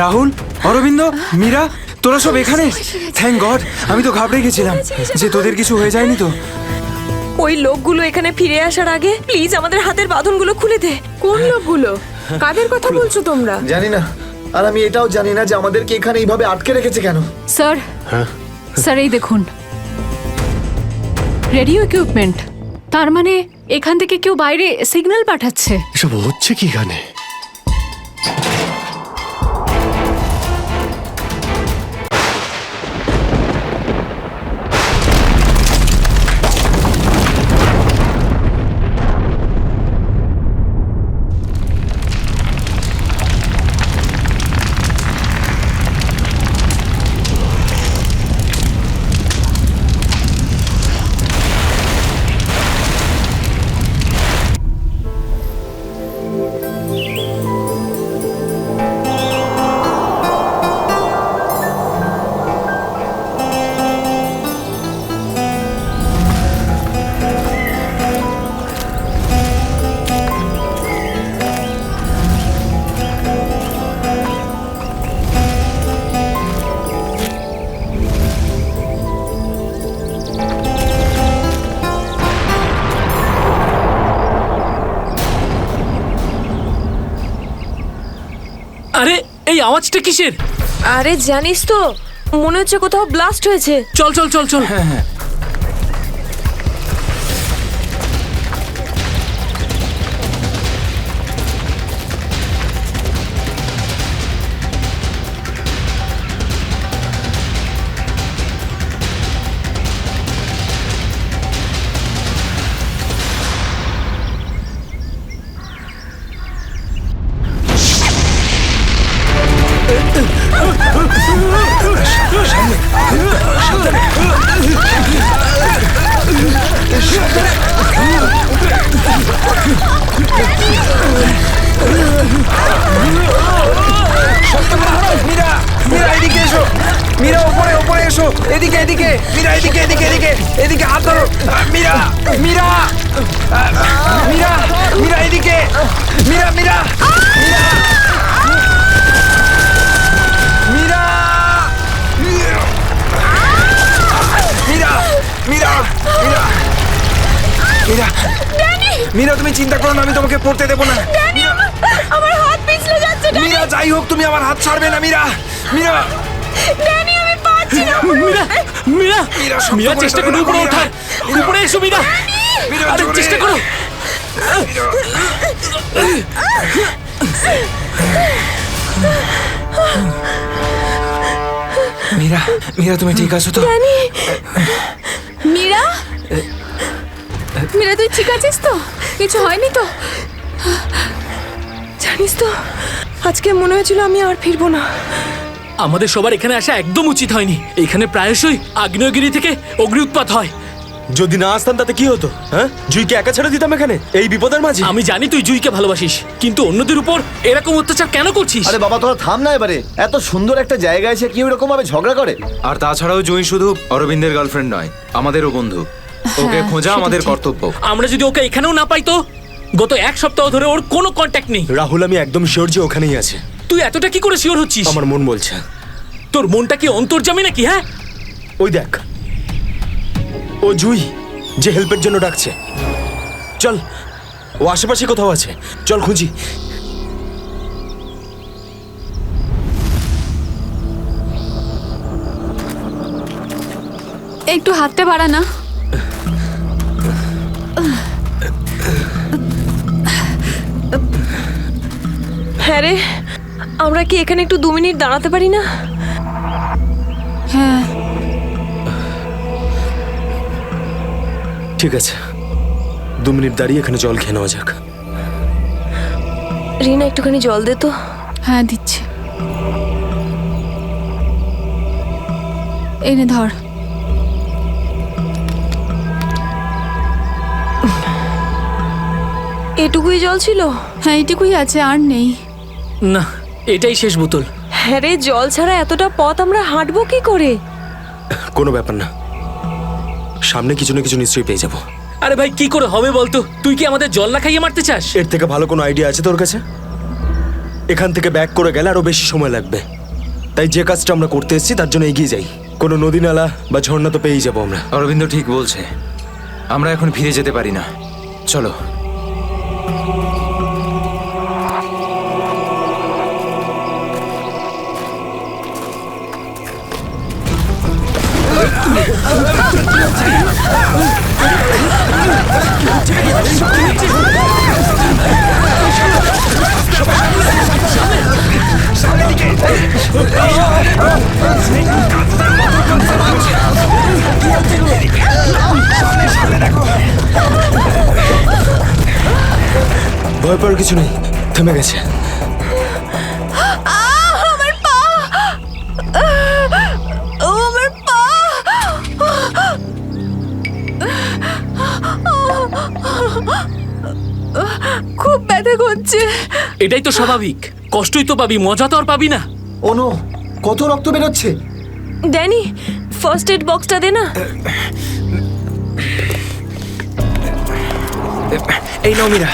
রাহুল, অরবিন্দ, মীরা, তোরা সব এখানে? থ্যাংক গড, আমি তো ঘাবড়ে গেছিলাম যে তোদের কিছু হয়ে যায়নি তো। ওই লোকগুলো এখানে ফিরে আসার আগে প্লিজ আমাদের হাতের বাঁধনগুলো খুলে দে। কোন লোকগুলো? কাদের কথা বলছো তোমরা? জানি না, আর আমি এটাও জানি না যে আমাদেরকে এখানে এইভাবে আটকে রেখেছে কেন। স্যার, স্যার এই দেখুন, রেডিও ইকুইপমেন্ট। তার মানে এখান থেকে কেউ বাইরে সিগন্যাল পাঠাচ্ছে। এসব হচ্ছে কি এখানে? আরে এই আওয়াজটা কিসের? আরে জানিস তো, মনে হচ্ছে কোথাও ব্লাস্ট হয়েছে। চল চল চল চল। মীরা, মীরা এদিকে এসো। মীরা ওপরে ওপরে এসো। এদিকে এদিকে। মীরা এদিকে এদিকে এদিকে এদিকে হাত ধরো। মীরা, মীরা, মীরা, মীরা এদিকে। মীরা, মীরা, মীরা, মীরা, মীরা, মীরা, মীরা, মীরা, মীরা তুমি চিন্তা করো না, আমি তোমাকে পড়তে দেবো না। আমার হাত পিছলে যাচ্ছে। মীরা যাই হোক তুমি আমার হাত ছাড়বে না। মীরা, মীরা, ড্যানি আমি পাচ্ছি না। মীরা, মীরা, মীরা, শক্ত মীরা করে চেষ্টা ধরে করো রাখো, উপরে মীরা। ওঠার। উপরে এসো মীরা। মীরা, আরে জোরে। চেষ্টা করো। মীরা, মীরা তুমি ঠিক আছো তো? মীরা, মীরা তুই ঠিক আছিস তো? কিছু হয়নি তো? জানিস তো, আজকে মনে হয়েছিল আমি আর ফিরবো না। আমাদের সবার এখানে আসা একদম উচিত হয়নি। এখানে প্রায়শই আগ্নেয়গিরি থেকে অগ্নি উৎপাত হয়। যদি না আসতাম তাতে কি হতো? হ্যাঁ, জুইকে একা ছেড়ে দিতাম এখানে এই বিপদের মাঝে? আমি জানি তুই জুইকে ভালোবাসিস, কিন্তু অন্যদের উপর এরকম অত্যাচার কেন করছিস? আরে বাবা তোরা থাম না এবারে। এত সুন্দর একটা জায়গায় এসে কেউ এরকম ভাবে ঝগড়া করে? আর তাছাড়াও জুঁই শুধু অরবিন্দের গার্লফ্রেন্ড নয়, আমাদেরও বন্ধু। ওকে খোঁজা সেটা আমাদের ঠিক। কর্তব্য। আমরা যদি ওকে এখানেও না পাই তো? গত এক সপ্তাহ ধরে ওর কোনো কন্ট্যাক্ট নেই। রাহুল, আমি একদম শিওর যে ওখানেই আছে। তুই এতটা কি করে শিওর হচ্ছিস? আমার মন বলছে। তোর মনটা কি অন্তর্যামী নাকি? হ্যাঁ, ওই দেখ, ও জুই যে হেল্পের জন্য ডাকছে। চল, ও আশেপাশে কোথাও আছে, চল খুঁজি। একটু হাতটা বাড়া না। হ্যাঁ রে, আমরা কি এখানে একটু 2 মিনিট দাঁড়াতে পারি না? হ্যাঁ, ঠিক আছে, 2 মিনিট দাঁড়িয়ে এখানে জল খেয়ে নেওয়া যাক। রিনা একটুখানি জল দে তো। হ্যাঁ দিচ্ছি। এনে ধর। এটুকুই জল ছিল? হ্যাঁ এইটুকুই আছে, আর নেই। না এটাই শেষ বোতল। হ্যাঁ রে, জল ছাড়া এতটা পথ আমরা হাঁটবো কি করে? কোনো ব্যাপার না, সামনে কিছু না কিছু নিশ্চয়ই পেয়ে যাবো। আরে ভাই কি করে হবে বলতো? তুই কি আমাদের জল না খাইয়ে মারতে চাস? এর থেকে ভালো কোনো আইডিয়া আছে তোর কাছে? এখান থেকে ব্যাক করে গেলে আরো বেশি সময় লাগবে। তাই যে কাজটা আমরা করতে এসেছি তার জন্য এগিয়ে যাই। কোনো নদী নালা বা ঝর্ণা তো পেয়েই যাবো আমরা। অরবিন্দ ঠিক বলছে, আমরা এখন ফিরে যেতে পারি না। চলো। ভয় পাওয়ার কিছু নেই, থেমে গেছে। আমার পা, আমার পা। খুব ব্যথা করছে। এটাই তো স্বাভাবিক, কষ্টই তো পাবি, মজা তো আর পাবি না। ও নো, কত রক্ত বেরোচ্ছে। ড্যানি, ফার্স্ট এড বক্সটা দে না। এই নাও মীরা।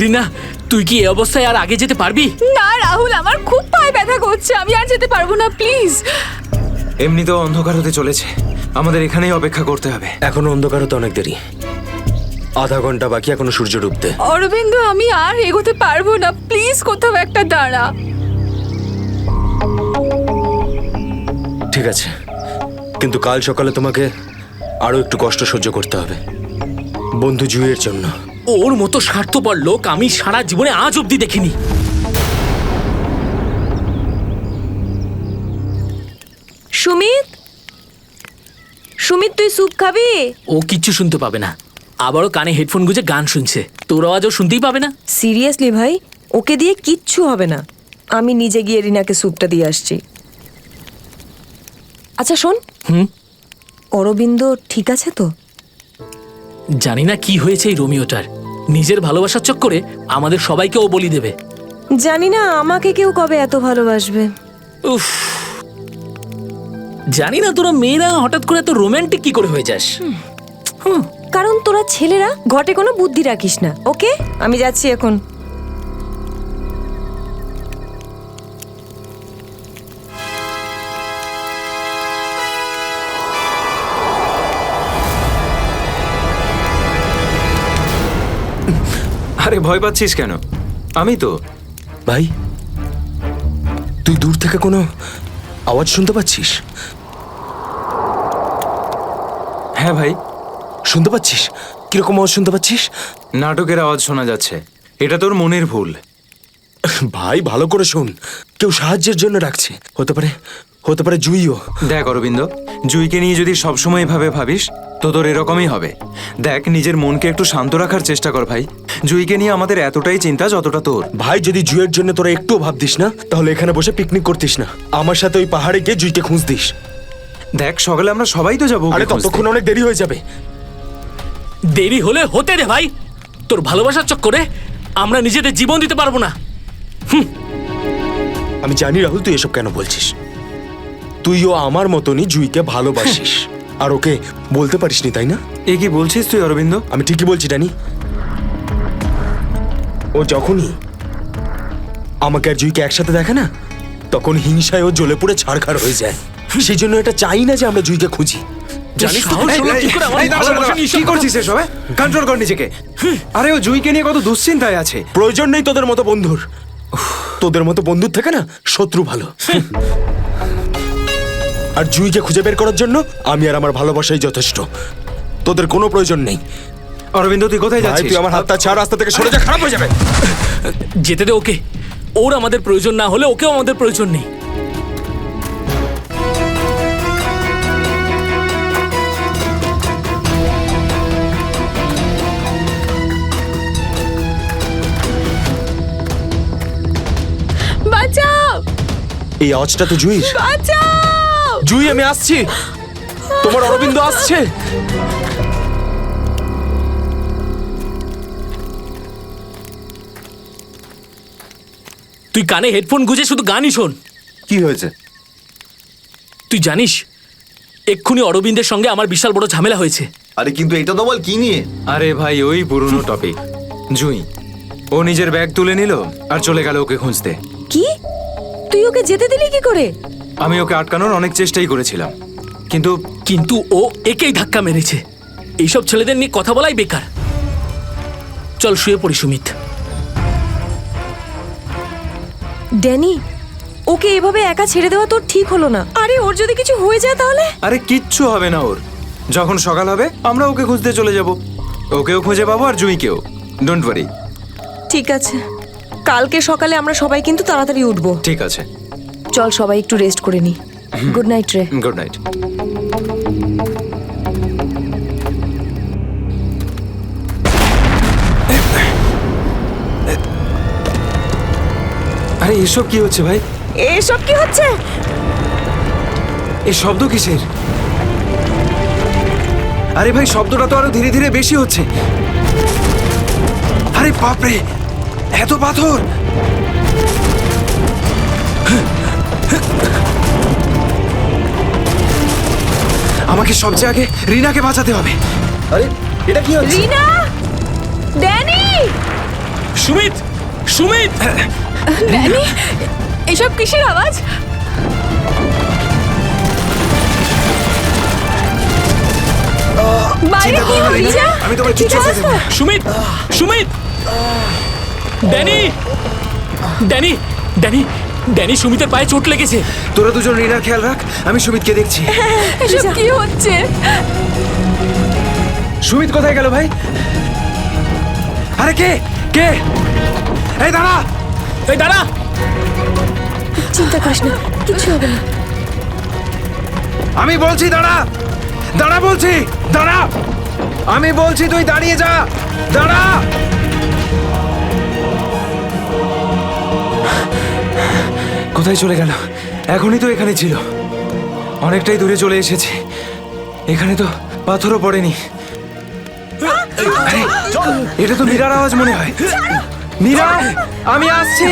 রিনা, তুই কি এই অবস্থায় আর আগে যেতে পারবি? না রাহুল, আমার খুব পায়ে ব্যথা করছে, আমি আর যেতে পারবো না, প্লিজ। এমনিতেও অন্ধকার হতে চলেছে, আমাদের এখানেই অপেক্ষা করতে হবে। এখনো অন্ধকার হতে অনেক দেরি, আধা ঘন্টা বাকি এখনো সূর্য ডুবতে। অরবিন্দ, আমি আর এগোতে পারবো না, প্লিজ কোথাও একটা দাঁড়া। ঠিক আছে, কিন্তু কাল সকালে তোমাকে আরো একটু কষ্ট সহ্য করতে হবে, বন্ধু জুইয়ের জন্য। ওর মতো স্বার্থপর লোক আমি সারা জীবনে আজ অব্দি দেখিনি। সুমিত, সুমিত তুই স্যুপ খাবি? ও কিচ্ছু শুনতে পাবে না, আবারও কানে হেডফোন গুঁজে গান শুনছে, তোর আওয়াজও শুনতেই পাবে না। সিরিয়াসলি ভাই, ওকে দিয়ে কিচ্ছু হবে না, আমি নিজে গিয়ে রিনাকে স্যুপটা দিয়ে আসছি। আচ্ছা শোন, অরবিন্দ ঠিক আছে তো? জানি না কি হয়েছে এই রোমিওটার, নিজের ভালোবাসার চক্করে আমাদের সবাইকে ও বলি দেবে। জানি না আমাকে কেউ কবে এত ভালোবাসবে। উফ, জানি না তোরা মেয়েরা হঠাৎ করে এত রোমান্টিক কি করে হয়ে যাস। কারণ তোরা ছেলেরা ঘটে কোনো বুদ্ধি রাখিস না। ওকে, আমি যাচ্ছি এখন। আরে ভয় পাচ্ছিস কেন? আমি তো। ভাই, তুই দূর থেকে কোনো আওয়াজ শুনতে পাচ্ছিস? হ্যাঁ ভাই। শুনতে পাচ্ছিস? কিরকম আওয়াজ শুনতে পাচ্ছিস? নাটকের আওয়াজ শোনা যাচ্ছে, এটা তোর মনের ভুল। ভাই ভালো করে শোন, কেউ সাহায্যের জন্য ডাকছে, হতে পারে জুইও। দেখ অরবিন্দ, জুইকে নিয়ে যদি সবসময় এভাবে ভাবিস তো তোর এরকমই হবে। দেখ, নিজের মনকে একটু শান্ত রাখার চেষ্টা কর ভাই। জুইকে নিয়ে আমাদের এতটাই চিন্তা যতটা তোর। ভাই, যদি জুইয়ের জন্য তোরা একটুও ভাবতিস না, তাহলে এখানে বসে পিকনিক করতিস না, আমার সাথে ওই পাহাড়ে গিয়ে জুইকে খুঁজতিস। দেখ, সকালে আমরা সবাই তো যাবো। আরে ততক্ষণ অনেক দেরি হয়ে যাবে। দেরি হলে হতে দে ভাই, তোর ভালোবাসার চক্করে আমরা নিজেদের জীবন দিতে পারবো না। আমি জানি রাহুল, তুই এসব কেন বলছিস। তুইও আমার মতনই জুইকে ভালোবাসিস, আর ওকে বলতে পারিসনি, তাই না? এ কি বলছিস তুই অরবিন্দ? আমি ঠিকই বলছি ডানি। ও যখনই আমাকে আর জুইকে একসাথে দেখে না, তখন হিংসায় ও জ্বলে পুড়ে ছারখার হয়ে যায়। সেই জন্য এটা চাই না যে আমরা জুইকে খুঁজি। জানিস তো এই, হলো এই, কি করে আমার এই, দাঁড়া, দাঁড়া, ভালোবাসা নিয়ে কি এসব করছিস এসব? কন্ট্রোল কর নিজেকে। আরে ও জুইকে নিয়ে কত দুশ্চিন্তায় আছে। প্রয়োজন নেই তোদের মতো বন্ধুর, তোদের মতো বন্ধুর থেকে না শত্রু ভালো। আর জুইকে খুঁজে বের করার জন্য আমি আর আমার ভালোবাসাই যথেষ্ট, তোদের কোনো প্রয়োজন নেই। অরবিন্দ, তুই কোথায় ভাই, যাচ্ছিস? তুই আমার হাতটা ছাড়, রাস্তা থেকে সরে যা, খারাপ হয়ে যাবে। যেতে দে ওকে, ওর আমাদের প্রয়োজন না হলে ওকেও আমাদের প্রয়োজন নেই। বাঁচাও, এই আওয়াজটা তো জুইর। বাঁচাও। জুই, আমি আসছি, তোমার অরবিন্দ আসছে। তুই কানে হেডফোন গুঁজে শুধু গানই শোন। কি হয়েছে? তুই জানিস এক্ষুনি অরবিন্দের সঙ্গে আমার বিশাল বড় ঝামেলা হয়েছে। আরে কিন্তু এটা তো বল কি নিয়ে? আরে ভাই ওই পুরনো টপিক। জুই ও নিজের ব্যাগ তুলে নিল আর চলে গেল ওকে খুঁজতে। কি তুই ওকে যেতে দিলি কি করে? আমি ওকে আটকানোর অনেক চেষ্টাই করেছিলাম, কিন্তু কিন্তু ও একেই ধাক্কা মেরেছে। এইসব ছেলেদের নিয়ে কথা বলাই বেকার। চল শুয়ে পড়ি সুমিত। ড্যানি, ওকে এভাবে একা ছেড়ে দেওয়া তোর ঠিক হলো না। আরে ওর যদি কিছু হয়ে যায় তাহলে? আরে কিচ্ছু হবে না ওর। যখন সকাল হবে আমরা ওকে খুঁজতে চলে যাব। ওকেও খুঁজে পাবো আর জুইকেও। Don't worry. ঠিক আছে, কালকে সকালে আমরা সবাই কিন্তু তাড়াতাড়ি উঠবো। ঠিক আছে, চল সবাই একটু রেস্ট করে নি। গুড নাইট রে। Good night. আরে এসব কি হচ্ছে ভাই? এসব কি হচ্ছে? এই শব্দ কিসের? আরে ভাই শব্দটা তো আরো ধীরে ধীরে বেশি হচ্ছে। আরে বাপরে, এত পাথর! আমাকে সবচেয়ে আগে রিনাকে বাঁচাতে হবে। আরে এটা কি হচ্ছে? রিনা, ড্যানি, সুমিত, সুমিত! ড্যানি, এসব কিসের আওয়াজ? বাইরে চিন্তা কি করো না, রিনা। হচ্ছে? আমি তোমায় কিচ্ছু হতে দেব না। Sumit, Sumit! Danny, Danny, Danny, Danny, সুমিতের পায়ে চোট লেগেছে। তোরা দুজন রিনার খেয়াল রাখ, আমি সুমিতকে দেখছি। এসব কি হচ্ছে? সুমিত কোথায় গেল ভাই? আরে কে কে? এই দাঁড়া! এই দাঁড়া! চিন্তা করিস না, কিছু হবে না। আমি বলছি দাঁড়া! দাঁড়া বলছি! দাঁড়া! আমি বলছি তুই দাঁড়িয়ে যা! দাঁড়া! কোথায় চলে গেল? এখনই তো এখানে ছিল। অনেকটাই দূরে চলে এসেছি। এখানে তো পাথরও পড়েনি। আরে, এটা তো মীরার আওয়াজ মনে হয়। মীরা, আমি আসছি।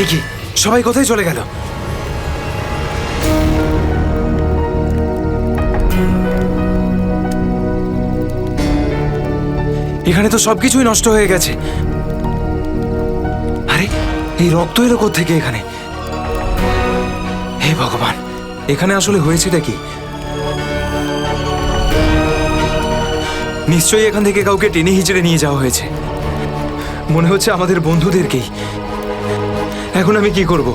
এ কি, সবাই কোথায় চলে গেল? এখানে তো সবকিছুই নষ্ট হয়ে গেছে। আরে এই রক্ত এলো কোত্থেকে এখানে? হে ভগবান, এখানে আসলে হয়েছেটা কি? নিশ্চয়ই এখান থেকে কাউকে টেনে হিচড়ে নিয়ে যাওয়া হয়েছে। মনে হচ্ছে আমাদের বন্ধুদেরকেই। এখন আমি কি করব?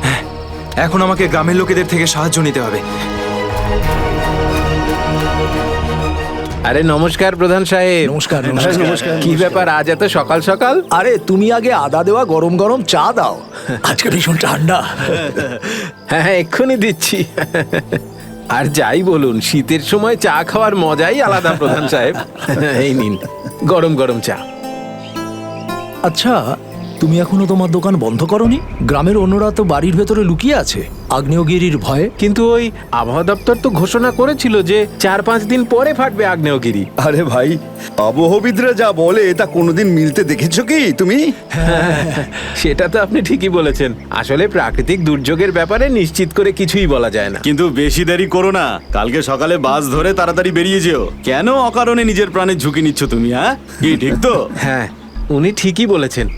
হ্যাঁ, এখন আমাকে গ্রামের লোকেদের থেকে সাহায্য নিতে হবে। আরে নমস্কার প্রধান সাহেব। নমস্কার নমস্কার। কি ব্যাপার আজ এত সকাল সকাল? আরে তুমি আগে আদা দেওয়া গরম গরম চা দাও, আজকে ভীষণ ঠান্ডা। হ্যাঁ হ্যাঁ, এক্ষুনি দিচ্ছি। আর যাই বলুন, শীতের সময় চা খাওয়ার মজাই আলাদা প্রধান সাহেব। এই নিন গরম গরম চা। আচ্ছা, তুমি এখনো তোমার দোকান বন্ধ করনি? গ্রামের অন্যরা তো বাড়ির ভেতরে লুকিয়ে আছে আগ্নেয়গিরির ভয়ে। কিন্তু ওই আবহাওয়া দপ্তর তো ঘোষণা করেছিল যে 4-5 দিন পরে ফাটবে আগ্নেয়গিরি। আরে ভাই, আবহবিদরা যা বলে তা কোনোদিন মিলতে দেখেছো কি তুমি? সেটা তো আপনি ঠিকই বলেছেন। আসলে প্রাকৃতিক দুর্যোগের ব্যাপারে নিশ্চিত করে কিছুই বলা যায় না। কিন্তু বেশি দেরি করো না, কালকে সকালে বাস ধরে তাড়াতাড়ি বেরিয়ে যেও। কেন অকারণে নিজের প্রাণের ঝুঁকি নিচ্ছ তুমি? হ্যাঁ, কি ঠিক তো? হ্যাঁ, উনি ঠিকই বলেছেন।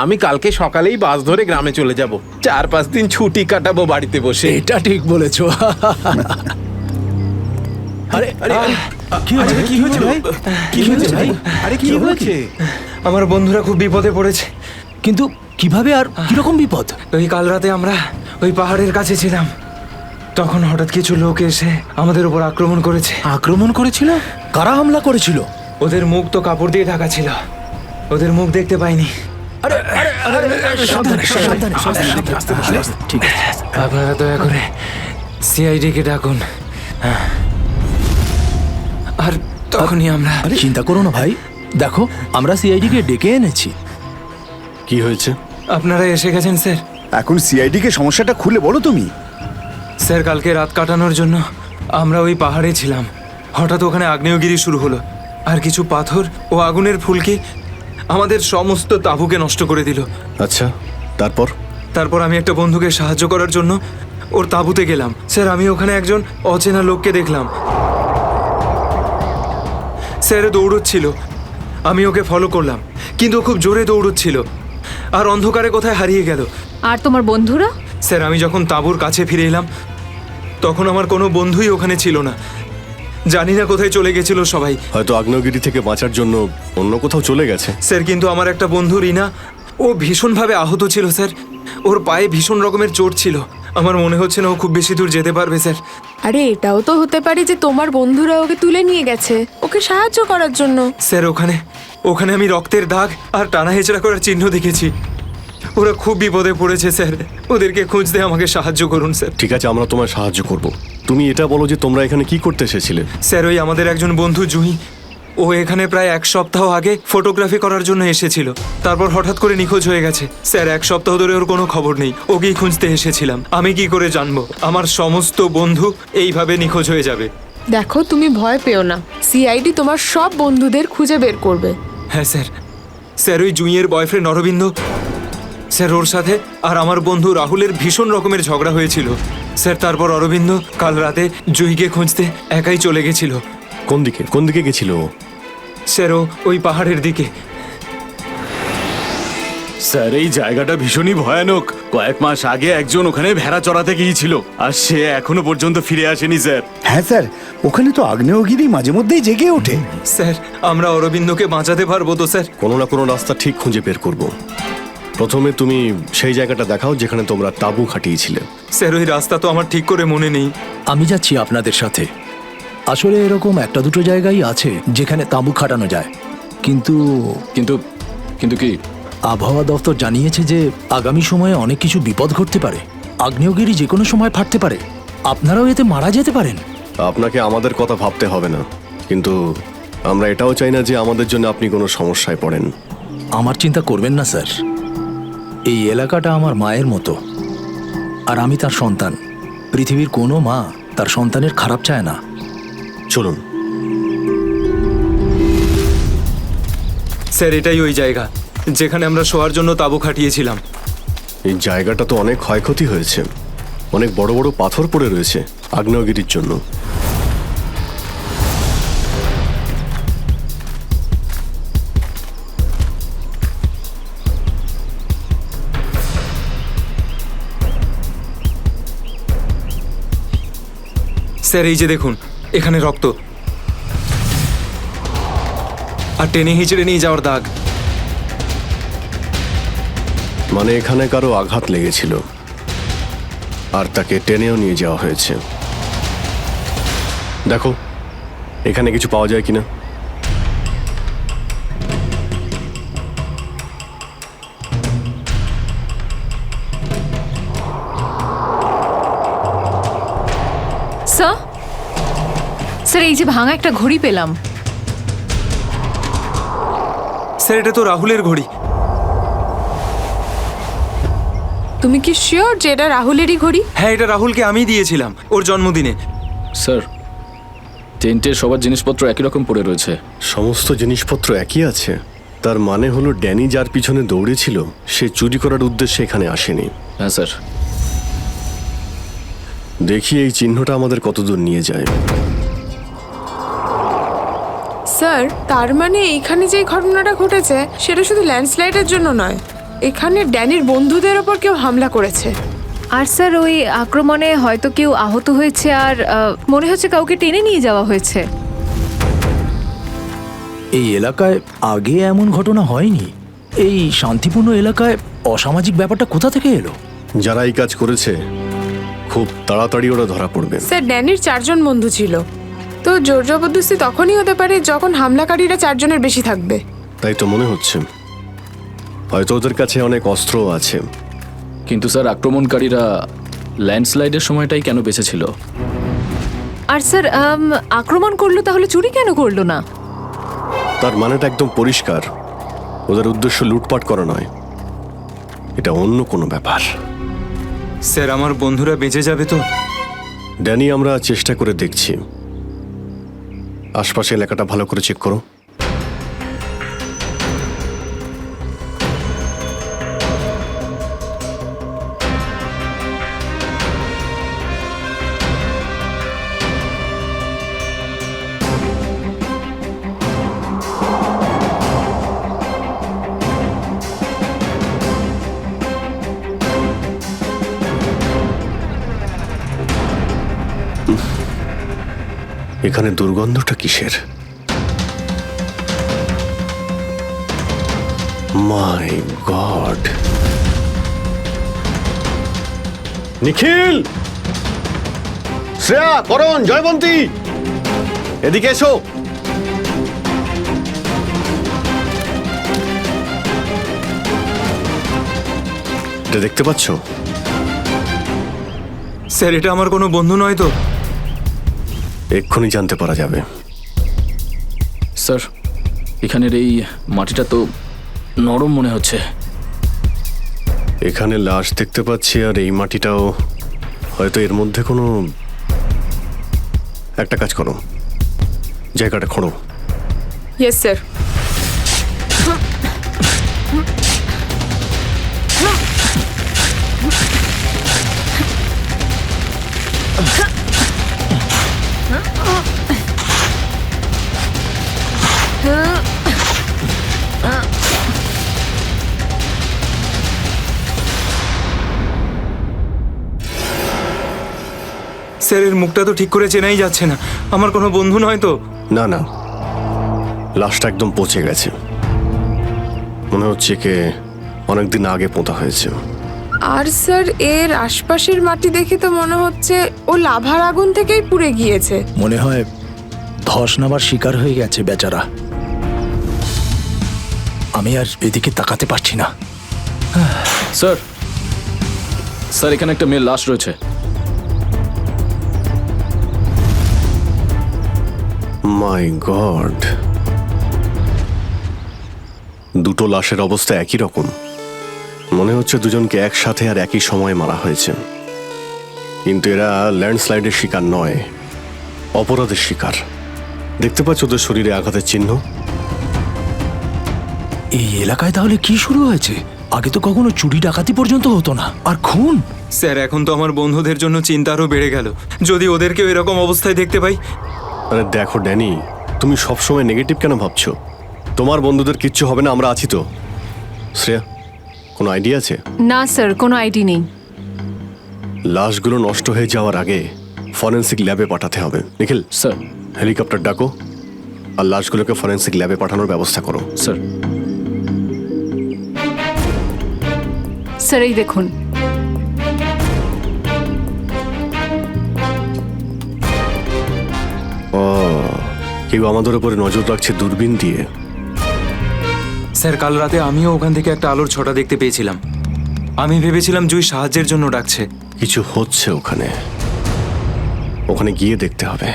আমি কালকে সকালেই বাস ধরে গ্রামে চলে যাব। 4-5 দিন ছুটি কাটাবো বাড়িতে বসে। এটা ঠিক বলেছো। আরে আরে কি হয়েছে? কি হয়েছে ভাই? কি হয়েছে ভাই? আরে কি হয়েছে? আমার বন্ধুরা খুব বিপদে পড়েছে। কিন্তু কিভাবে আর কিরকম বিপদ? ওই কাল রাতে আমরা ওই পাহাড়ের কাছে ছিলাম, তখন হঠাৎ কিছু লোক এসে আমাদের উপর আক্রমণ করেছে। আক্রমণ করেছিল? কারা হামলা করেছিল? ওদের মুখ তো কাপড় দিয়ে ঢাকা ছিল, ওদের মুখ দেখতে পাইনি। আরে আরে আরে সাবধানে সাবধানে সাবধানে। ঠিক আছে। আপনারা দয়া করে সিআইডি কে ডাকুন। আর তখনই আমরা আরে চিন্তা করো না ভাই, দেখো আমরা সিআইডি কে ডেকে এনেছি। কি হয়েছে? আপনারা এসে গেছেন স্যার। এখন সিআইডি কে সমস্যাটা খুলে বলো তুমি। স্যার, কালকে রাত কাটানোর জন্য আমরা ওই পাহাড়ে ছিলাম। হঠাৎ ওখানে আগ্নেয়গিরি শুরু হলো, আর কিছু পাথর ও আগুনের ফুলকি আমাদের সমস্ত তাঁবুকে নষ্ট করে দিল। আচ্ছা, তারপর? তারপর আমি একটা বন্ধুকে সাহায্য করার জন্য ওর তাঁবুতে গেলাম। স্যার, আমি ওখানে একজন অচেনা লোককে দেখলাম। স্যার দৌড়চ্ছিল, আমি ওকে ফলো করলাম, কিন্তু ও খুব জোরে দৌড়চ্ছিল আর অন্ধকারে কোথায় হারিয়ে গেল। আর তোমার বন্ধুরা? স্যার, আমি যখন তাঁবুর কাছে ফিরে এলাম তখন আমার কোনো বন্ধুই ওখানে ছিল না। জানি না কোথায় চলে গেছিল সবাই। হয়তো আগ্নেয়গিরি থেকে বাঁচার জন্য অন্য কোথাও চলে গেছে। স্যার, কিন্তু আমার একটা বন্ধু রিনা, ও ভীষণভাবে আহত ছিল স্যার। ওর পায়ে ভীষণ রকমের চোট ছিল। আমার মনে হচ্ছে না ও খুব বেশি দূর যেতে পারবে স্যার। আরে এটাও তো হতে পারে যে তোমার বন্ধুরা ওকে তুলে নিয়ে গেছে ওকে সাহায্য করার জন্য। স্যার, ওখানে আমি রক্তের দাগ আর টানা হেঁচড়া করার চিহ্ন দেখেছি। ওরা খুব বিপদে পড়েছে স্যার, ওদেরকে খুঁজতে আমাকে সাহায্য করুন স্যার। ঠিক আছে, আমরা তোমায় সাহায্য করব। তুমি এটা বলো যে তোমরা এখানে কি করতে এসেছিলে? স্যার, ওই আমাদের একজন বন্ধু জুহি, ও এখানে প্রায় 1 সপ্তাহ আগে ফটোগ্রাফি করার জন্য এসেছিল। তারপর হঠাৎ করে নিখোঁজ হয়ে গেছে স্যার। 1 সপ্তাহ ধরে ওর কোনো খবর নেই। ওকেই খুঁজতে এসেছিলাম। আমি কি করে জানবো আমার সমস্ত বন্ধু এইভাবে নিখোঁজ হয়ে যাবে? দেখো, তুমি ভয় পেও না, সিআইডি তোমার সব বন্ধুদের খুঁজে বের করবে। হ্যাঁ স্যার। স্যার, ওই জুঁইয়ের বয়ফ্রেন্ড অরবিন্দ, স্যার ওর সাথে আর আমার বন্ধু রাহুলের ভীষণ রকমের ঝগড়া হয়েছিল স্যার। তারপর অরবিন্দ কাল রাতে জুঁইকে খুঁজতে একাই চলে গেছিল। কোন দিকে গেছিল ও? স্যার, ও ওই পাহাড়ের দিকে। স্যার, এই জায়গাটা ভীষণই ভয়ানক। কয়েক মাস আগে একজন ওখানে ভেড়া চড়াতে গিয়েছিল আর সে এখনো পর্যন্ত ফিরে আসেনি স্যার। হ্যাঁ স্যার, ওখানে তো আগ্নেয়গিরি মাঝে মধ্যেই জেগে ওঠে। স্যার, আমরা অরবিন্দকে বাঁচাতে পারবো তো স্যার? কোনো না কোনো রাস্তা ঠিক খুঁজে বের করব। প্রথমে তুমি সেই জায়গাটা দেখাও যেখানে তোমরা তাঁবু খাটিয়েছিলে। স্যার, ওই রাস্তা তো আমার ঠিক করে মনে নেই। আমি যাচ্ছি আপনাদের সাথে। আসলে এরকম একটা দুটো জায়গায় আছে যেখানে তাঁবু খাটানো যায়, কিন্তু কিন্তু কিন্তু কি? আবহাওয়া দপ্তর জানিয়েছে যে আগামী সময়ে অনেক কিছু বিপদ ঘটতে পারে। আগ্নেয়গিরি যে কোনো সময় ফাটতে পারে, আপনারাও এতে মারা যেতে পারেন। আপনাকে আমাদের কথা ভাবতে হবে না, কিন্তু আমরা এটাও চাই না যে আমাদের জন্য আপনি কোনো সমস্যায় পড়েন। আমার চিন্তা করবেন না স্যার, এই এলাকাটা আমার মায়ের মতো, আর আমি তার সন্তান। পৃথিবীর কোনো মা তার সন্তানের খারাপ চায় না। চলুন। স্যার, এটাই ওই জায়গা যেখানে আমরা শোয়ার জন্য তাঁবু খাটিয়েছিলাম। এই জায়গাটা তো অনেক ক্ষয়ক্ষতি হয়েছে, অনেক বড় বড় পাথর পড়ে রয়েছে আগ্নেয়গিরির জন্য। স্যার, এই যে দেখুন, এখানে রক্ত আর টেনে হিঁচড়ে নিয়ে যাওয়ার দাগ। মানে এখানে কারো আঘাত লেগেছিল আর তাকে টেনেও নিয়ে যাওয়া হয়েছে। দেখো এখানে কিছু পাওয়া যায় কিনা। স্যার, এই যে ভাঙা একটা ঘড়ি পেলাম। স্যার, এটা তো রাহুলের ঘড়ি। তুমি কি শিওর যে এটা রাহুলেরই ঘড়ি? হ্যাঁ, এটা রাহুলকে আমি দিয়েছিলাম ওর জন্মদিনে। স্যার, টেন্টের সবার জিনিসপত্র একই রকম পড়ে রয়েছে। সমস্ত জিনিসপত্র একই আছে? তার মানে হলো ড্যানি যার পিছনে দৌড়েছিল সে চুরি করার উদ্দেশ্যে এখানে আসেনি। হ্যাঁ স্যার। দেখি এই চিহ্নটা আমাদের কতদূর নিয়ে যায়। স্যার, তার মানে এইখানে যে ঘটনাটা ঘটেছে সেটা শুধু ল্যান্ডস্লাইডের জন্য নয়, এখানে ড্যানির বন্ধুদের ওপর কেউ হামলা করেছে। আর স্যার, ওই আক্রমণে হয়তো কেউ আহত হয়েছে আর মনে হচ্ছে কাউকে টেনে নিয়ে যাওয়া হয়েছে। এই এলাকায় আগে এমন ঘটনা হয়নি। এই শান্তিপূর্ণ এলাকায় অসামাজিক ব্যাপারটা কোথা থেকে এলো? যারা এই কাজ করেছে খুব তাড়াতাড়ি ওরা ধরা পড়বে। স্যার, ড্যানির 4 জন বন্ধু ছিল, তো জোর জবরদস্তি তখনই হতে পারে যখন হামলাকারীরা 4 জনের বেশি থাকবে। তাই তো মনে হচ্ছে। হয়তো ওদের কাছে অনেক অস্ত্র আছে। কিন্তু স্যার, আক্রমণকারীরা ল্যান্ডস্লাইডের সময়টাই কেন বেঁচেছিল? আর স্যার, আক্রমণ করলো তাহলে চুরি কেন করলো না? তার মানেটা একদম পরিষ্কার, ওদের উদ্দেশ্য লুটপাট করা নয়, এটা অন্য কোনো ব্যাপার। স্যার, আমার বন্ধুরা বেঁচে যাবে তো? ড্যানি, আমরা চেষ্টা করে দেখছি। আশপাশে এলাকাটা ভালো করে চেক করো। এখানে দুর্গন্ধটা কিসের? মাই গড! নিখিল, শ্রেয়া, করণ, জয়বন্তী, এদিকে এসো। এটা দেখতে পাচ্ছ? স্যার, এটা আমার কোনো বন্ধু নয় তো? এক্ষুনি জানতে পারা যাবে। স্যার, এখানের এই মাটিটা তো নরম মনে হচ্ছে। এখানে লাশ দেখতে পাচ্ছি, আর এই মাটিটাও হয়তো এর মধ্যে কোনো একটা কাজ করো, জায়গাটা খোঁড়ো। Yes sir. স্যার, এর মুখটা তো ঠিক করে চেনাই যাচ্ছে না। আমার কোনো বন্ধু নয় তো? না না, লাশটা একদম পচে গেছে, মনে হচ্ছে কে অনেকদিন আগে পোঁতা হয়েছে। আর স্যার, এর আশপাশের মাটি দেখে তো মনে হচ্ছে ও লাভার আগুন থেকেই পুড়ে গিয়েছে। মনে হয় ধস নামার শিকার হয়ে গেছে বেচারা। আমি আর এদিকে তাকাতে পারছি না। স্যার, স্যার, এখানে একটা মেয়ের লাশ রয়েছে। মাই গড! দুটো লাশের অবস্থা একই রকম, মনে হচ্ছে দুজনকে একসাথে আর একই সময়ে মারা হয়েছে। কিন্তু এরা ল্যান্ডস্লাইডের শিকার নয়, অপরাধের শিকার। দেখতে পাচ্ছ ওদের শরীরে আঘাতের চিহ্ন? এই এলাকায় তাহলে কি শুরু হয়েছে? আগে তো কখনো চুরি ডাকাতি পর্যন্ত হতো না, আর খুন! স্যার, এখন তো আমার বন্ধুদের জন্য চিন্তা আরও বেড়ে গেল। যদি ওদেরকেও এরকম অবস্থায় দেখতে পাই। আরে দেখো ড্যানি, তুমি সবসময় নেগেটিভ কেন ভাবছো? তোমার বন্ধুদের কিচ্ছু হবে না, আমরা আছি তো। শ্রেয়া, কোনো আইডিয়া আছে? না স্যার, কোনো আইডিয়া নেই। লাশগুলো নষ্ট হয়ে যাওয়ার আগে ফরেন্সিক ল্যাবে পাঠাতে হবে। নিখিল স্যার, হেলিকপ্টার ডাকো আর লাশগুলোকে ফরেন্সিক ল্যাবে পাঠানোর ব্যবস্থা করো। স্যার। স্যার, এই দেখুন। ও, কেউ আমাদের উপরে নজর রাখছে দূরবীন দিয়ে। স্যার, কাল রাতে আমিও ওখান থেকে একটা আলোর ছটা দেখতে পেয়েছিলাম। আমি ভেবেছিলাম জুই সাহায্যের জন্য ডাকছে। কিছু হচ্ছে ওখানে, ওখানে গিয়ে দেখতে হবে।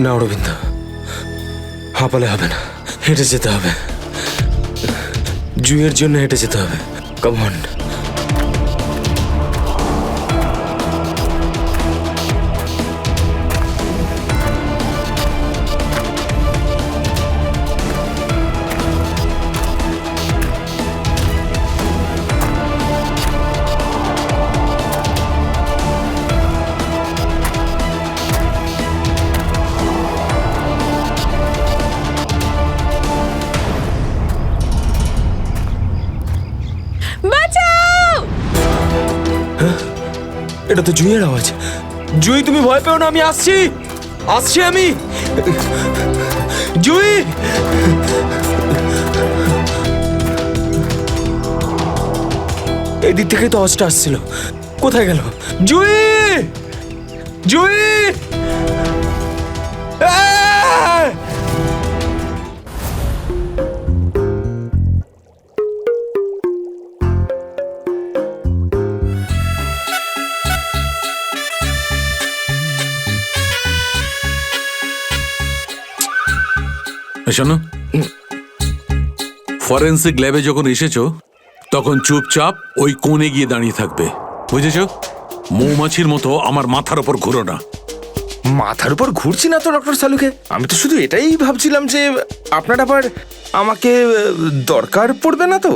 না অরবিন্দ, হাঁপালে হবে না, হেঁটে যেতে হবে। জুইয়ের জন্য হেঁটে যেতে হবে। Come on. এটা তো জুইয়ের আওয়াজ। জুই, তুমি ভয় পেও না, আমি আসছি, আসছি আমি। জুই! এই দিক থেকেই তো আওয়াজটা আসছিল। কোথায় গেল জুই? জুই! শোনো, ফরেন্সিক ল্যাবে যখন এসেছো তখন চুপচাপ ওই কোণে গিয়ে দাঁড়িয়ে থাকবে, বুঝেছো? মৌমাছির মতো আমার মাথার ওপর ঘুরো না। মাথার উপর ঘুরছি না তো ডক্টর সালুকে। আমি তো শুধু এটাই ভাবছিলাম যে আপনার আবার আমাকে দরকার পড়বে না তো।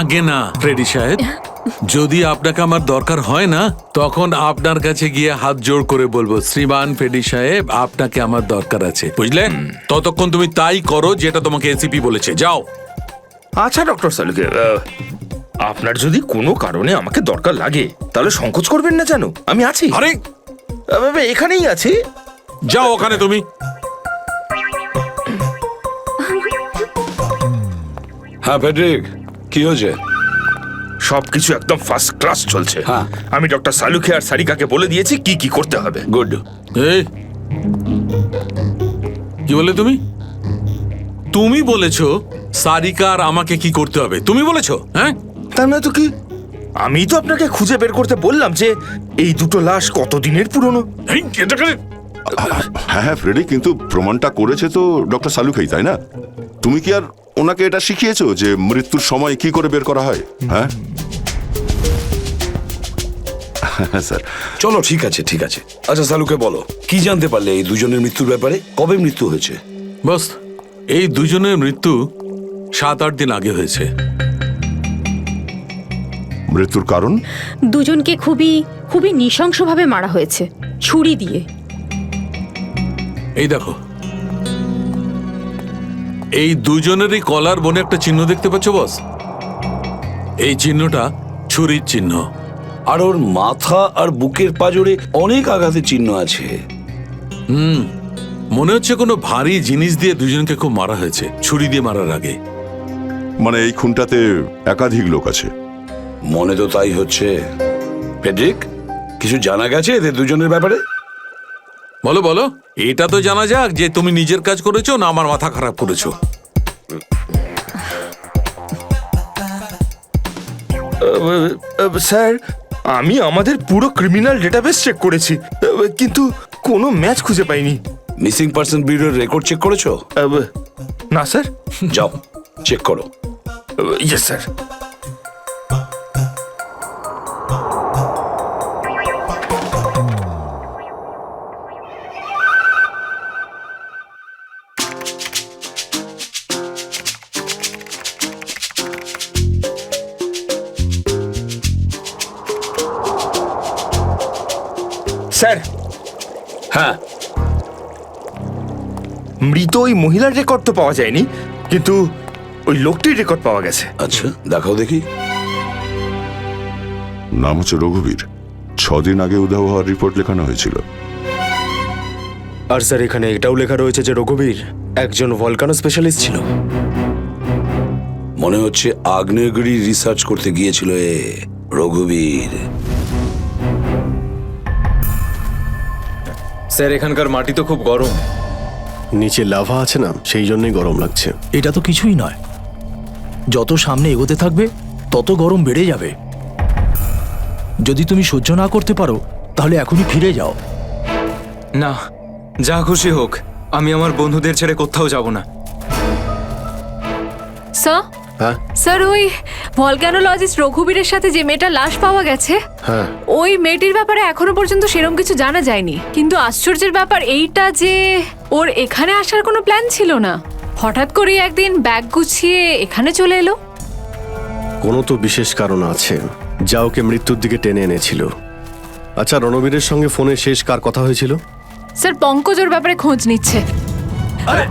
আগে না ফ্রেডি সাহেব, যদি আপনাকে আমার দরকার হয় না তখন আপনার কাছে গিয়ে হাত জোড় করে বলবো, শ্রীমান ফ্রেডি সাহেব আপনাকে আমার দরকার আছে, বুঝলে? ততক্ষণ তুমি তাই করো যেটা তোমাকে এসিপি বলেছে, যাও। আচ্ছা ডক্টর সালুকে, আপনার যদি কোনো কারণে আমাকে দরকার লাগে তাহলে সংকোচ করবেন না, জানো আমি আছি। আরে এখানেই আছি। যাও ওখানে তুমি। হ্যাঁ ফেডরিক, কি হয়েছে? সবকিছু একদম ফার্স্ট ক্লাস চলছে। হ্যাঁ। আমি ডক্টর সালুকে আর সারিকাকে বলে দিয়েছি কি কি করতে হবে। গুড। এই কি বলে তুমি? তুমি বলেছো সারিকা আর আমাকে কি করতে হবে? তুমি বলেছো? হ্যাঁ, তা না তো কি, আমি তো আপনাকে খুঁজে বের করতে বললাম যে এই দুটো লাশ কতদিনের পুরনো। হ্যাঁ হ্যাঁ ফ্রেডি, কিন্তু প্রমাণটা করেছে তো ডক্টর সালুকেই, তাই না? তুমি কি আর ওনাকে এটা শিখিয়েছো যে মৃত্যুর সময় কি করে বের করা হয়? হ্যাঁ স্যার। চলো ঠিক আছে ঠিক আছে। আচ্ছা সালুকে বলো, কি জানতে পারলে এই দুজনের মৃত্যুর ব্যাপারে? কবে মৃত্যু হয়েছে? বস, এই দুজনের মৃত্যু 7-8 দিন আগে হয়েছে। মৃত্যুর কারণ? দুজনকে খুবই খুবই নৃশংসভাবে মারা হয়েছে, ছুরি দিয়ে। এই দেখো, এই দুজনেরই কলার বনে একটা চিহ্ন দেখতে পাচ্ছ বস? এই চিহ্নটা ছুরির চিহ্ন। আর ওর মাথা আর বুকের পাঁজরে অনেক আঘাতের চিহ্ন আছে। মনে হচ্ছে কোনো ভারী জিনিস দিয়ে দুজনকে খুব মারা হয়েছে, ছুরি দিয়ে মারার আগে। মানে এই খুনটাতে একাধিক লোক আছে? মনে তো তাই হচ্ছে। ফেডরিক, কিছু জানা গেছে এদের দুজনের ব্যাপারে? বলো বলো, এটা তো জানা যাক যে তুমি নিজের কাজ করেছো না আমার মাথা খারাপ করেছো। স্যার, আমি আমাদের পুরো ক্রিমিনাল ডেটাবেস চেক করেছি, কিন্তু কোনো ম্যাচ খুঁজে পাইনি। মিসিং পারসন ব্যুরোর রেকর্ড চেক করেছো? না স্যার। যাও চেক করো। Yes sir. স্যার। হ্যাঁ, মৃত ওই মহিলার রেকর্ড তো পাওয়া যায়নি, কিন্তু ওই লোকটির রেকর্ড পাওয়া গেছে। আচ্ছা দেখাও দেখি। নাম হচ্ছে রঘুবীর। 6 দিন আগে উধাও হওয়ার রিপোর্ট লেখানো হয়েছিল। আর স্যার এখানে এটাও লেখা রয়েছে যে রঘুবীর একজন ভলকানো স্পেশালিস্ট ছিল। মনে হচ্ছে আগ্নেয়গিরি রিসার্চ করতে গিয়েছিল এ রঘুবীর। স্যার এখানকার মাটি তো খুব গরম। নিচে লাভা আছে না, সেই জন্যই গরম লাগছে। এটা তো কিছুই নয়, যত সামনে এগোতে থাকবে তত গরম বেড়ে যাবে। যদি তুমি সহ্য না করতে পারো তাহলে এখনই ফিরে যাও। না, যা খুশি হোক, আমি আমার বন্ধুদের ছেড়ে কোথাও যাব না। স্যার, হ্যাঁ স্যার ওই ভলকানোলজিস্ট রঘুবীরের সাথে যে মেয়েটার লাশ পাওয়া গেছে, হ্যাঁ ওই মেয়েটির ব্যাপারে এখনো পর্যন্ত সেরকম কিছু জানা যায়নি। কিন্তু আশ্চর্যের ব্যাপার এইটা যে ওর এখানে আসার কোনো প্ল্যান ছিল না, হঠাৎ করে একদিন ব্যাগ গুছিয়ে এখানে চলে এলো। কোনো তো বিশেষ কারণ আছে যা ওকে মৃত্যুর দিকে টেনে এনেছিল। আচ্ছা, রণবীরের সঙ্গে ফোনে শেষ কার কথা হয়েছিল? স্যার পঙ্কজ ওর ব্যাপারে খোঁজ নিচ্ছে। আরে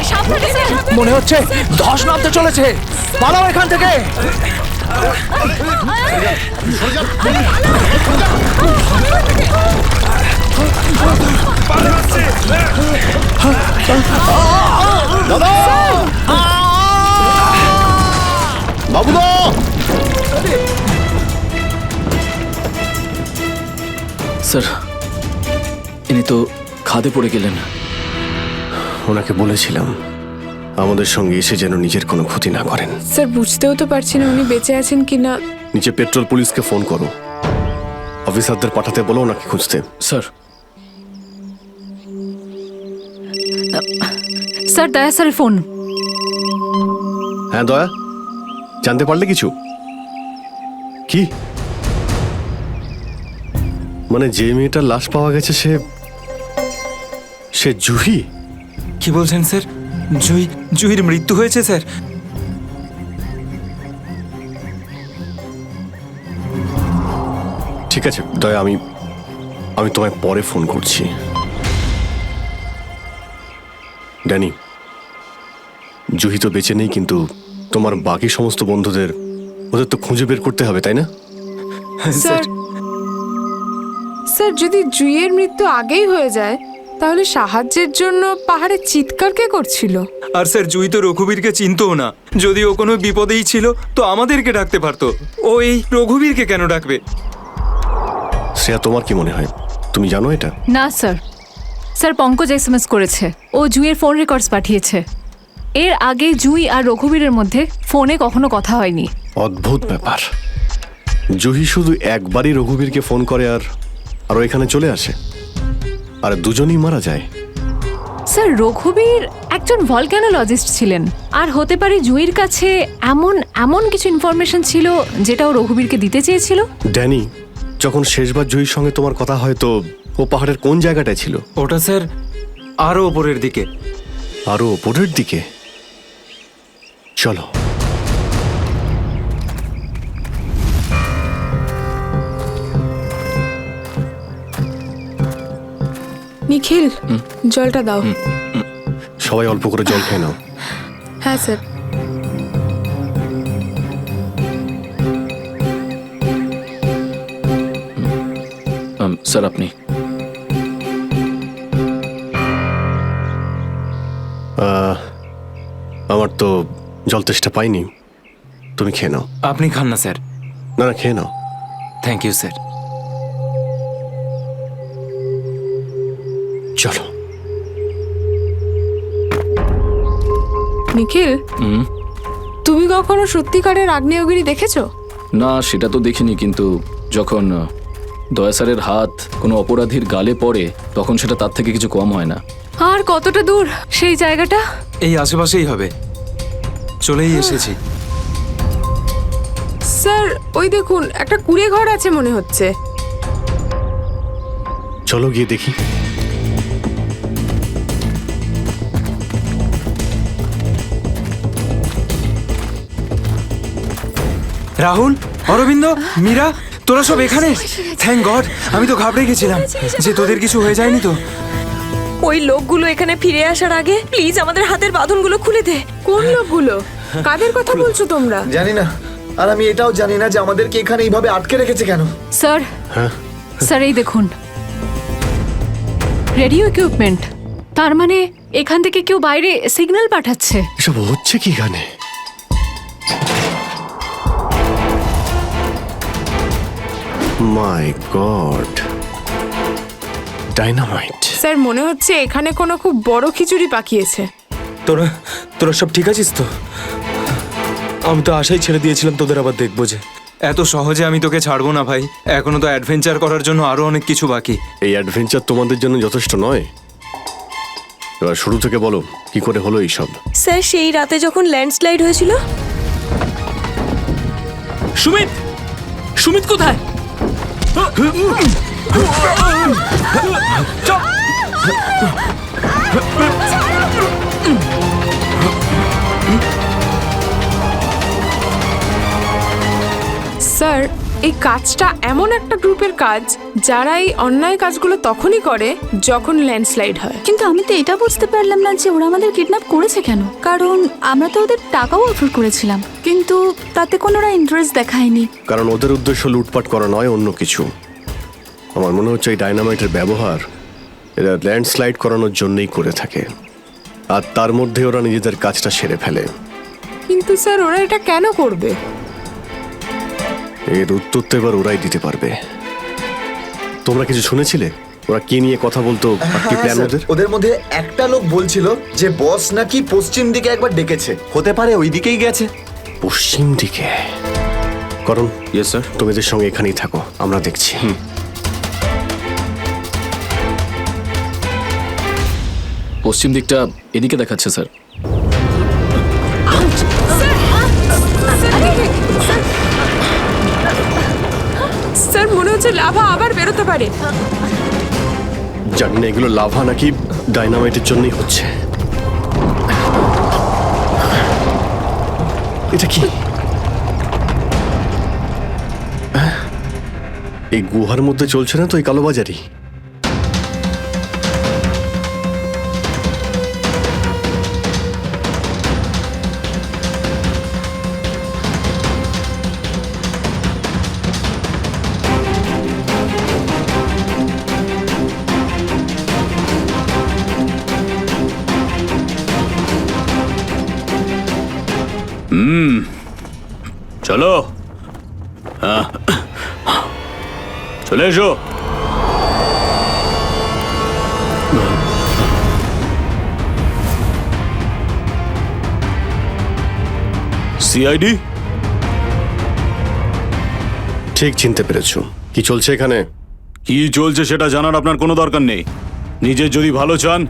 সাবধানে স্যার, মনে হচ্ছে ধস নামতে চলেছে, পালাও এখান থেকে। বাবুদা! স্যার, ইনি তো খাদে পড়ে গেলেন। ওনাকে বলেছিলাম আমাদের সঙ্গে এসে যেন নিজের কোনো ক্ষতি না করেন। স্যার বুঝতেও তো পারছি না উনি বেঁচে আছেন কিনা। নিচে পেট্রোল পুলিশকে ফোন করো, অফিসারদের পাঠাতে বলো ওনাকে খুঁজতে। স্যার। স্যার দয়া স্যারের ফোন। হ্যাঁ দয়া, জানতে পারলে কিছু? কি মানে যে মেয়েটার লাশ পাওয়া গেছে সে জুহি? কি বলছেন স্যার? জুহির মৃত্যু হয়েছে স্যার? ঠিক আছে দয়া, আমি তোমায় পরে ফোন করছি। ড্যানি, জুহি তো বেঁচে নেই, কিন্তু তোমার বাকি সমস্ত বন্ধুদের ওদের তো খুঁজে বের করতে হবে, তাই না? স্যার স্যার যদি জুইয়ের মৃত্যু আগেই হয়ে যায় তাহলে সাহায্যের জন্য পাহাড়ে চিৎকার কে করছিল? আর স্যার জুই তো রঘুবীরকে চিনতও না। যদি ও কোনো বিপদেই ছিল তো আমাদেরকে ডাকতে পারতো, ও এই রঘুবীরকে কেন ডাকবে? শ্রেয়া, তোমার কি মনে হয়? তুমি জানো এটা? না স্যার, স্যার পঙ্কজ এসএমএস করেছে, ও জুইয়ের ফোন রেকর্ডস পাঠিয়েছে। এর আগে জুই আর রঘুবীরের মধ্যে ফোনে কখনো কথা হয়নি। অদ্ভুত ব্যাপার, জুহি শুধু একবারই রঘুবীরকে ফোন করে আর ও এখানে চলে আসে, আর দুজনেই মারা যায়। স্যার রঘুবীর একজন ভলক্যানোলজিস্ট ছিলেন, আর হতে পারে জুইয়ের কাছে এমন এমন কিছু ইনফরমেশন ছিল যেটা ও রঘুবীরকে দিতে চেয়েছিল। ড্যানি, যখন শেষবার জুহির সঙ্গে তোমার কথা হয় তো ও পাহাড়ের কোন জায়গাটায় ছিল? ওটা স্যার আরো ওপরের দিকে। আরো ওপরের দিকে? চলো। নিখিল, জলটা দাও। সবাই অল্প করে জল খেয়ে নাও। হ্যাঁ স্যার। স্যার আপনি? আমার তো জল তেষ্টা পাইনি, তুমি খেয়ে নাও। আপনি খান না স্যার। না না, খেয়ে নাও। Thank you sir. চলো। নিখিল, তুমি কখনো সত্যিকারের আগ্নেয়গিরি দেখেছো? না, সেটা তো দেখিনি, কিন্তু যখন দয়া স্যারের হাত কোনো অপরাধীর গালে পড়ে তখন সেটা তার থেকে কিছু কম হয় না। আর কতটা দূর সেই জায়গাটা? এই আশেপাশেই হবে, চলেই এসেছি। স্যার ওই দেখুন, একটা কুঁড়ে ঘর আছে মনে হচ্ছে। চলো গিয়ে দেখি। রাহুল, অরবিন্দ, মীরা, তোরা সব এখানে? থ্যাংক গড, আমি তো ঘাবড়ে গেছিলাম যে তোদের কিছু হয়ে যায়নি তো। ওই লোকগুলো এখানে ফিরে আসার আগে প্লিজ আমাদের হাতের বাঁধনগুলো খুলে দে। কোন লোকগুলো? কাদের কথা বলছো তোমরা? জানি না, আর আমি এটাও জানি না যে আমাদেরকে এখানে এইভাবে আটকে রেখেছে কেন। স্যার, স্যার এই দেখুন, রেডিও ইকুইপমেন্ট। তার মানে এখান থেকে কেউ বাইরে সিগন্যাল পাঠাচ্ছে। এসব হচ্ছে কি গানে? মাই গড, ডাইনামাইট। স্যার মনে হচ্ছে এখানে কোনো খুব বড় খিচুড়ি পাকিয়েছে। তোরা সব ঠিক আছিস তো? আমি তো আশাই ছেড়ে দিয়েছিলাম তোদের আবার দেখবো যে। এত সহজে আমি তোকে ছাড়বো না ভাই, এখনো তো অ্যাডভেঞ্চার করার জন্য আরো অনেক কিছু বাকি। এই অ্যাডভেঞ্চার তোমাদের জন্য যথেষ্ট নয়? এবার শুরু থেকে বলো, কি করে হলো এইসব? স্যার সেই রাতে যখন ল্যান্ডস্লাইড হয়েছিল। সুমিত, সুমিত কোথায়? স্যার এই কাজটা এমন একটা গ্রুপের কাজ যারা এই অন্যায় কাজগুলো তখনই করে যখন ল্যান্ডস্লাইড হয়। কিন্তু আমি তো এটা বুঝতে পারলাম না যে ওরা আমাদের কিডন্যাপ করেছে কেন, কারণ আমরা তো ওদের টাকাও অফার করেছিলাম, কিন্তু তাতে কোনো ওরা ইন্টারেস্ট দেখায়নি। কারণ ওদের উদ্দেশ্য লুটপাট করা নয়, অন্য কিছু। আমার মনে হচ্ছে এই ডাইনামাইটের ব্যবহার এরা ল্যান্ডস্লাইড করানোর জন্যই করে থাকে, আর তার মধ্যে ওরা নিজেদের কাজটা সেরে ফেলে। কিন্তু স্যার ওরা এটা কেন করবে? এর উত্তর তো এবার ওরাই দিতে পারবে। তোমরা কিছু শুনেছিলে ওরা কি নিয়ে কথা বলতো? কি প্ল্যান ওদের? ওদের মধ্যে একটা লোক বলছিল যে বস নাকি পশ্চিম দিকে একবার ডেকেছে, হতে পারে ওই দিকেই গেছে। পশ্চিম দিকে? করণ, ইয়েস স্যার, তুমি এদের সঙ্গে এখানেই থাকো, আমরা দেখছি। পশ্চিম দিকটা এদিকে দেখাচ্ছে স্যার। স্যার মনে হচ্ছে লাভা আবার বেরোতে পারে। জানি না এগুলো লাভা নাকি ডাইনামাইটের জন্যই হচ্ছে। এটা কি? এই গুহার মধ্যে চলছে না তো এই কালোবাজারি? চলো, চলে এসো। সিআইডি? ঠিক চিনতে পেরেছো। কি চলছে এখানে? কি চলছে সেটা জানার আপনার কোনো দরকার নেই। নিজের যদি ভালো চান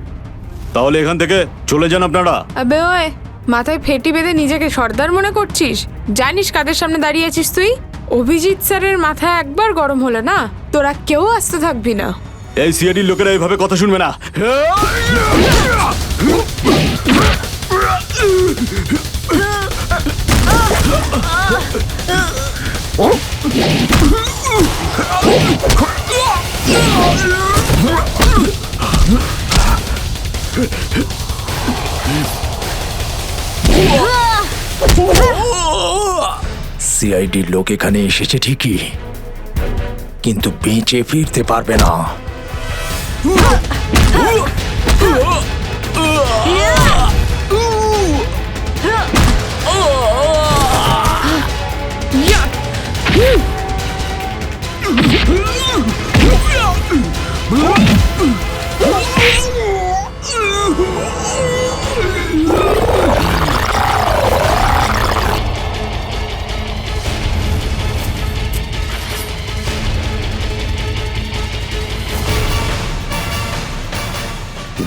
তাহলে এখান থেকে চলে যান আপনারা। আবে ওই, মাথায় ফেটি বেঁধে নিজেকে সর্দার মনে করছিস? জানিস কাদের সামনে দাঁড়িয়ে আছিস তুই? অভিজিৎ স্যারের মাথা একবার গরম হলো না, তোরা কেউ আসতে থাকবি না। এই সিআইডির লোকেরা এইভাবে কথা শুনবে না। সিআইডির লোক এখানে এসেছে ঠিকই, কিন্তু বেঁচে ফিরতে পারবে না।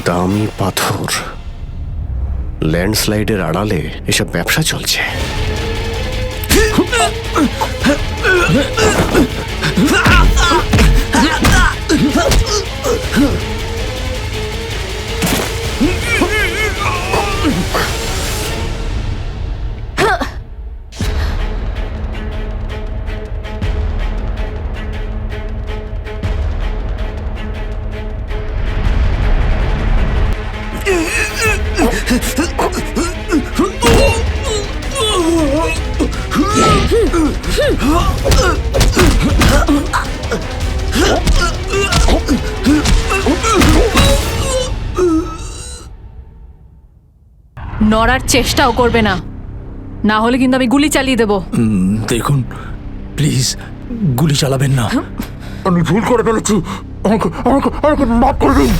দামি পাথর, ল্যান্ডস্লাইডের আড়ালে এসব ব্যবসা চলছে। নড়ার চেষ্টাও করবে না, না হলে কিন্তু আমি গুলি চালিয়ে দেবো। দেখুন প্লিজ, গুলি চালাবেন না। আমি ভুল করে ফেলেছি, আমাকে আমাকে আমাকে মাফ করে দিন।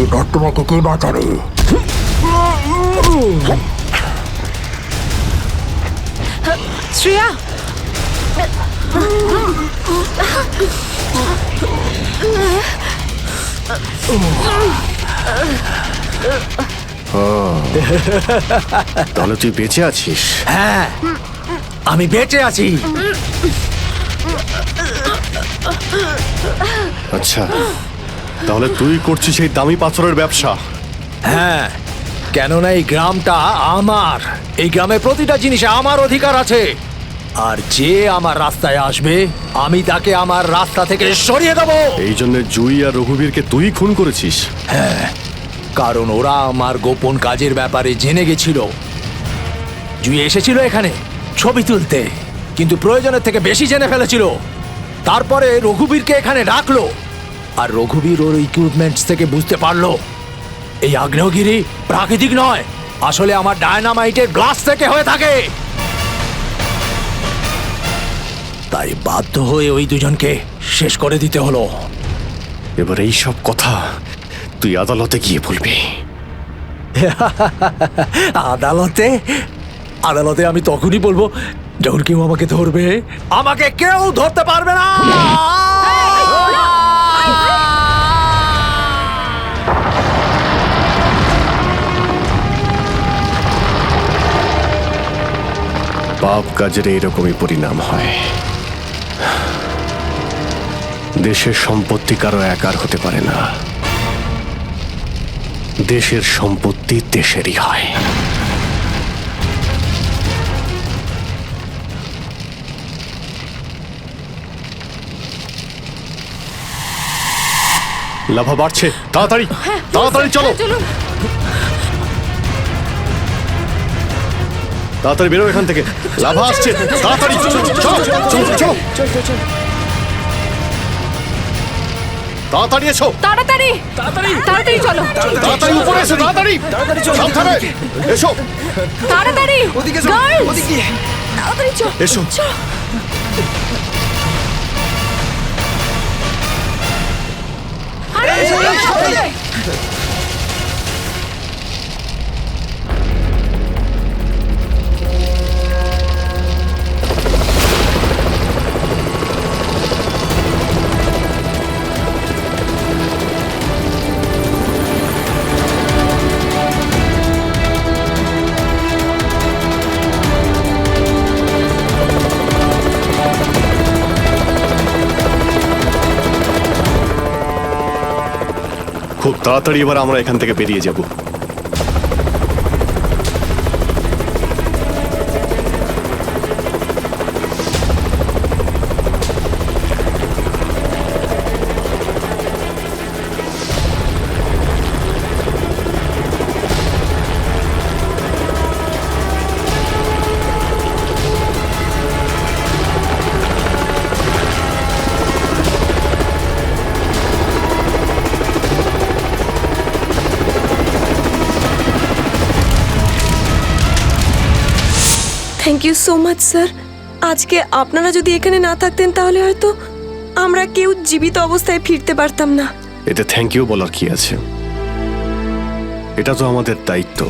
এবার তোমাকে কে বাঁচাবে? শ্রেয়া, তাহলে তুই বেঁচে আছিস? হ্যাঁ, আমি বেঁচে আছি। আচ্ছা, তাহলে তুই করছিস এই দামি পাথরের ব্যবসা? হ্যাঁ, কেননা এই গ্রামটা আমার। এই গ্রামে প্রতিটা জিনিসে আমার অধিকার আছে, আর যে আমার রাস্তায় আসবে আমি তাকে আমার রাস্তা থেকে সরিয়ে দেবো। এই জন্য জুই আর রঘুবীরকে তুই খুন করেছিস? হ্যাঁ, কারণ ওরা আমার গোপন কাজের ব্যাপারে জেনে গেছিল। জুই এসেছিল এখানে ছবি তুলতে, কিন্তু প্রয়োজনের থেকে বেশি জেনে ফেলেছিল। তারপরে রঘুবীরকে এখানে ডাকলো, আর রঘুবীর ওর ইকুইপমেন্টস থেকে বুঝতে পারলো এই আগ্নেয়গিরি প্রাকৃতিক নয়, আসলে আমার ডায়নামাইটের গ্লাস থেকে হয়ে থাকে। তাই বাধ্য হয়ে ওই দুজনকে শেষ করে দিতে হলো। এবার এই সব কথা তুই আদালতে গিয়ে বলবি। আদালতে আদালতে আমি তখনই বলবো যখন কেউ আমাকে ধরবে। আমাকে কেউ ধরতে পারবে না। পাপ কাজের এইরকমই পরিণাম হয়। দেশের সম্পত্তি কারো একার হতে পারে না, দেশের সম্পত্তি দেশেরই হয়। লাভা বাড়ছে, তাড়াতাড়ি তাড়াতাড়ি চলো, তাড়াতাড়ি বেরো এখান থেকে। লাভা আসছে, তাড়াতাড়ি চলো চলো চলো চলো, তাড়াতাড়ি এসো, তাড়াতাড়ি তাড়াতাড়ি তাড়াতাড়ি চলো, তাড়াতাড়ি উপরে এসো, তাড়াতাড়ি সাবধানে এসো, তাড়াতাড়ি ওদিকে এসো, Girls! ওদিকে তাড়াতাড়ি চল এসো। খুব তাড়াতাড়ি এবার আমরা এখান থেকে বেরিয়ে যাব। Thank you so much sir. আজকে আপনারা যদি এখানে না থাকতেন তাহলে হয়তো আমরা কেউ জীবিত অবস্থায় ফিরতে পারতাম না। এতে থ্যাংক ইউ বলার কি আছে, এটা তো আমাদের দায়িত্ব।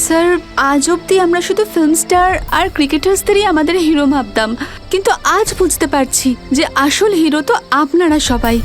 স্যার, আজ অবধি আমরা শুধু ফিল্ম স্টার আর ক্রিকেটার্সদেরই আমাদের হিরো ভাবতাম, কিন্তু আজ বুঝতে পারছি যে আসল হিরো তো আপনারা সবাই।